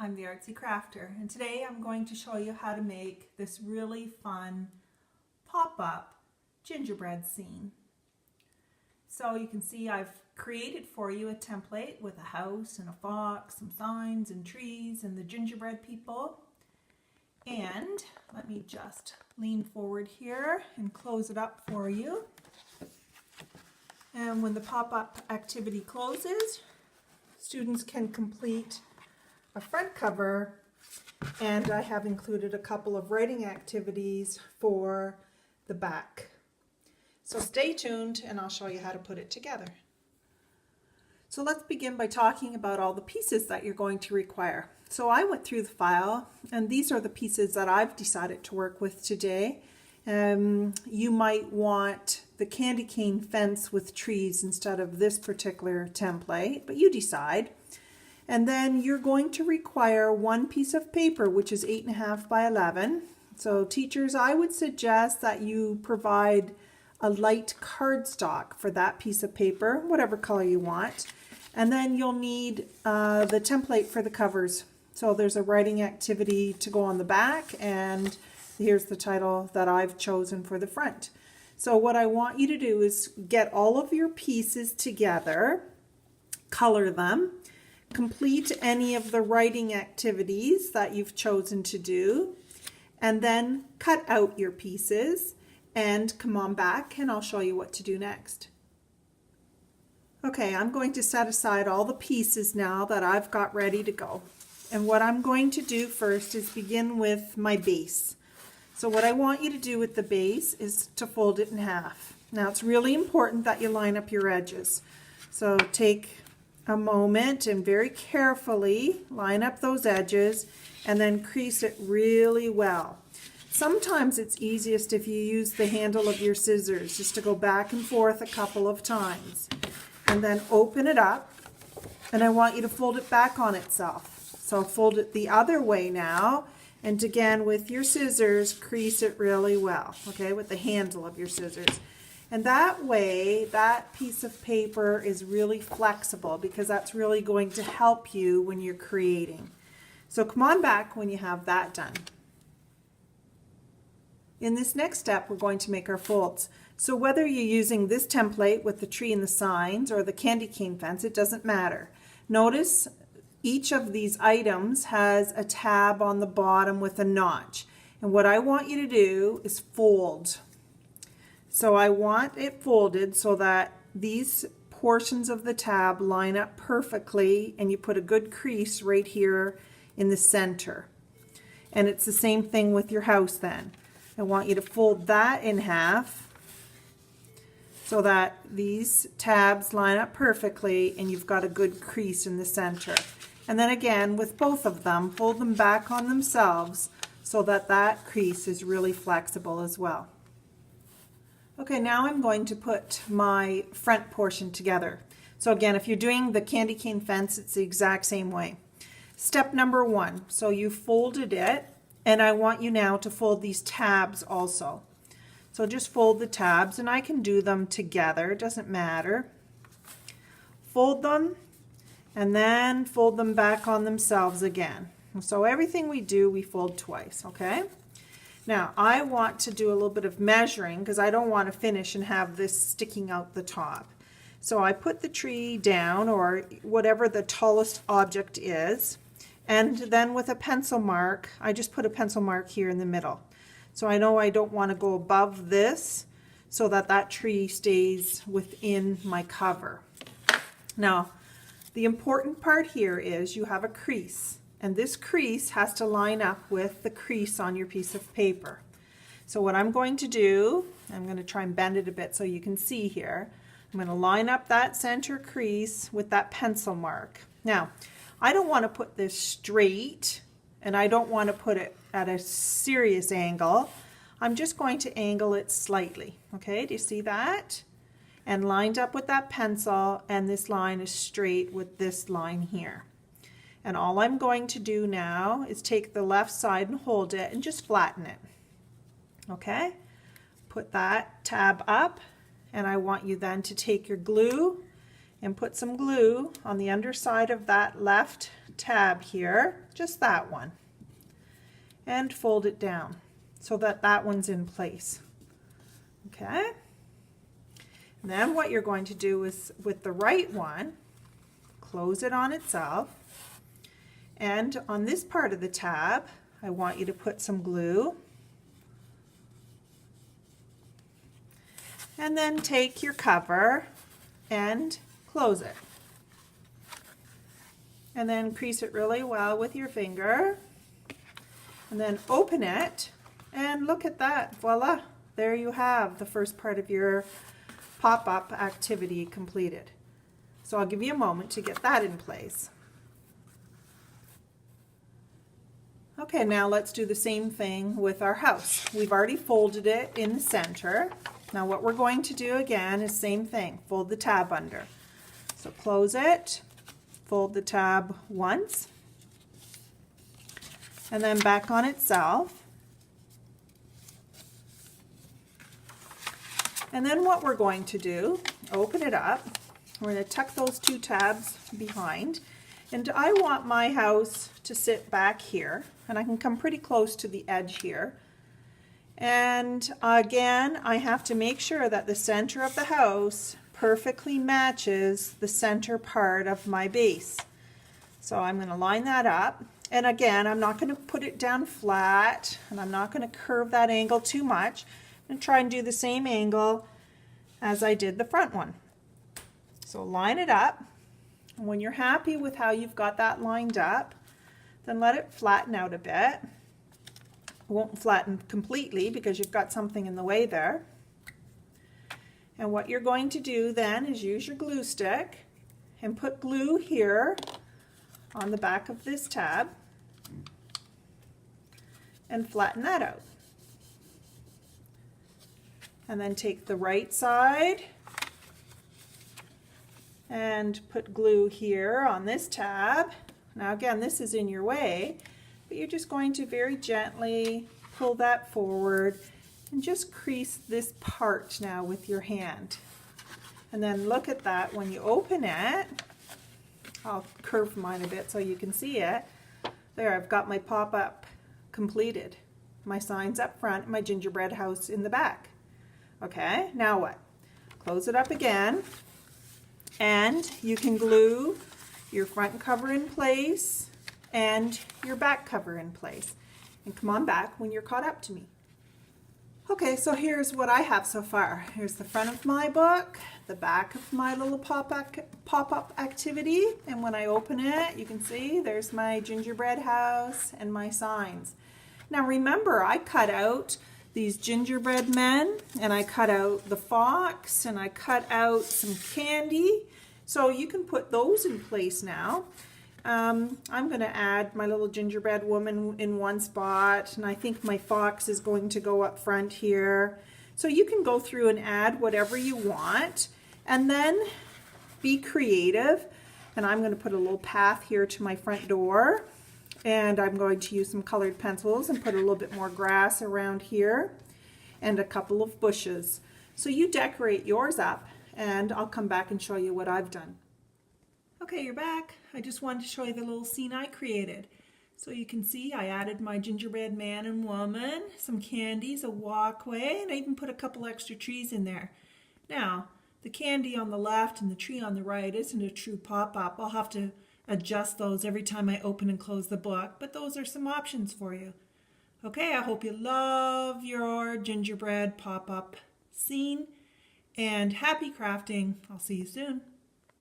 I'm the Artsy Crafter, and today I'm going to show you how to make this really fun pop-up gingerbread scene. So you can see I've created for you a template with a house and a fox, some signs and trees and the gingerbread people. And let me just lean forward here and close it up for you. And when the pop-up activity closes, students can complete a front cover, and I have included a couple of writing activities for the back. So stay tuned and I'll show you how to put it together. So let's begin by talking about all the pieces that you're going to require. So I went through the file and these are the pieces that I've decided to work with today. You might want the candy cane fence with trees instead of this particular template, but you decide. And then you're going to require one piece of paper, which is 8.5 by 11. So teachers, I would suggest that you provide a light cardstock for that piece of paper, whatever color you want. And then you'll need the template for the covers. So there's a writing activity to go on the back, and here's the title that I've chosen for the front. So what I want you to do is get all of your pieces together, color them, complete any of the writing activities that you've chosen to do, and then cut out your pieces and come on back and I'll show you what to do next. Okay, I'm going to set aside all the pieces now that I've got ready to go. And what I'm going to do first is begin with my base. So what I want you to do with the base is to fold it in half. Now it's really important that you line up your edges. So take a moment and very carefully line up those edges and then crease it really well. Sometimes it's easiest if you use the handle of your scissors, just to go back and forth a couple of times. And then open it up, and I want you to fold it back on itself. So fold it the other way now, and again with your scissors, crease it really well, okay, with the handle of your scissors. And that way, that piece of paper is really flexible because that's really going to help you when you're creating. So come on back when you have that done. In this next step, we're going to make our folds. So whether you're using this template with the tree and the signs or the candy cane fence, it doesn't matter. Notice each of these items has a tab on the bottom with a notch. And what I want you to do is fold. So I want it folded so that these portions of the tab line up perfectly and you put a good crease right here in the center. And it's the same thing with your house then. I want you to fold that in half so that these tabs line up perfectly and you've got a good crease in the center. And then again with both of them, fold them back on themselves so that that crease is really flexible as well. Okay, now I'm going to put my front portion together. So again, if you're doing the candy cane fence, it's the exact same way. Step number 1, so you folded it, and I want you now to fold these tabs also. So just fold the tabs, and I can do them together, it doesn't matter. Fold them, and then fold them back on themselves again. So everything we do, we fold twice, okay? Now, I want to do a little bit of measuring because I don't want to finish and have this sticking out the top. So I put the tree down, or whatever the tallest object is, and then with a pencil mark, I just put a pencil mark here in the middle. So I know I don't want to go above this so that that tree stays within my cover. Now, the important part here is you have a crease. And this crease has to line up with the crease on your piece of paper. So what I'm going to do, I'm going to try and bend it a bit so you can see here. I'm going to line up that center crease with that pencil mark. Now, I don't want to put this straight, and I don't want to put it at a serious angle. I'm just going to angle it slightly. Okay, do you see that? And lined up with that pencil, and this line is straight with this line here. And all I'm going to do now is take the left side and hold it and just flatten it. Okay? Put that tab up, and I want you then to take your glue and put some glue on the underside of that left tab here, just that one, and fold it down so that that one's in place. Okay? And then what you're going to do is with the right one, close it on itself, and on this part of the tab, I want you to put some glue, and then take your cover and close it. And then crease it really well with your finger, and then open it, and look at that, voila, there you have the first part of your pop-up activity completed. So I'll give you a moment to get that in place. Okay, now let's do the same thing with our house. We've already folded it in the center. Now what we're going to do again is same thing, fold the tab under. So close it, fold the tab once, and then back on itself. And then what we're going to do, open it up, we're going to tuck those two tabs behind, and I want my house to sit back here, and I can come pretty close to the edge here. And again, I have to make sure that the center of the house perfectly matches the center part of my base. So I'm going to line that up, and again, I'm not going to put it down flat, and I'm not going to curve that angle too much. And try and do the same angle as I did the front one. So line it up. And when you're happy with how you've got that lined up, then let it flatten out a bit. It won't flatten completely because you've got something in the way there. And what you're going to do then is use your glue stick and put glue here on the back of this tab and flatten that out. And then take the right side and put glue here on this tab. Now again, this is in your way, but you're just going to very gently pull that forward and just crease this part now with your hand. And then look at that when you open it. I'll curve mine a bit so you can see it. There, I've got my pop-up completed. My signs up front, my gingerbread house in the back. Okay, now what? Close it up again, and you can glue your front cover in place and your back cover in place. And come on back when you're caught up to me. Okay, so here's what I have so far. Here's the front of my book, the back of my little pop-up activity, and when I open it, you can see there's my gingerbread house and my signs. Now remember, I cut out these gingerbread men, and I cut out the fox, and I cut out some candy, so you can put those in place now. I'm going to add my little gingerbread woman in one spot, and I think my fox is going to go up front here. So you can go through and add whatever you want, and then be creative. And I'm going to put a little path here to my front door. And I'm going to use some colored pencils and put a little bit more grass around here and a couple of bushes. So you decorate yours up, and I'll come back and show you what I've done. Okay, you're back. I just wanted to show you the little scene I created. So you can see I added my gingerbread man and woman, some candies, a walkway, and I even put a couple extra trees in there. Now, the candy on the left and the tree on the right isn't a true pop-up. I'll have to adjust those every time I open and close the book, but those are some options for you. Okay, I hope you love your gingerbread pop-up scene, and happy crafting. I'll see you soon.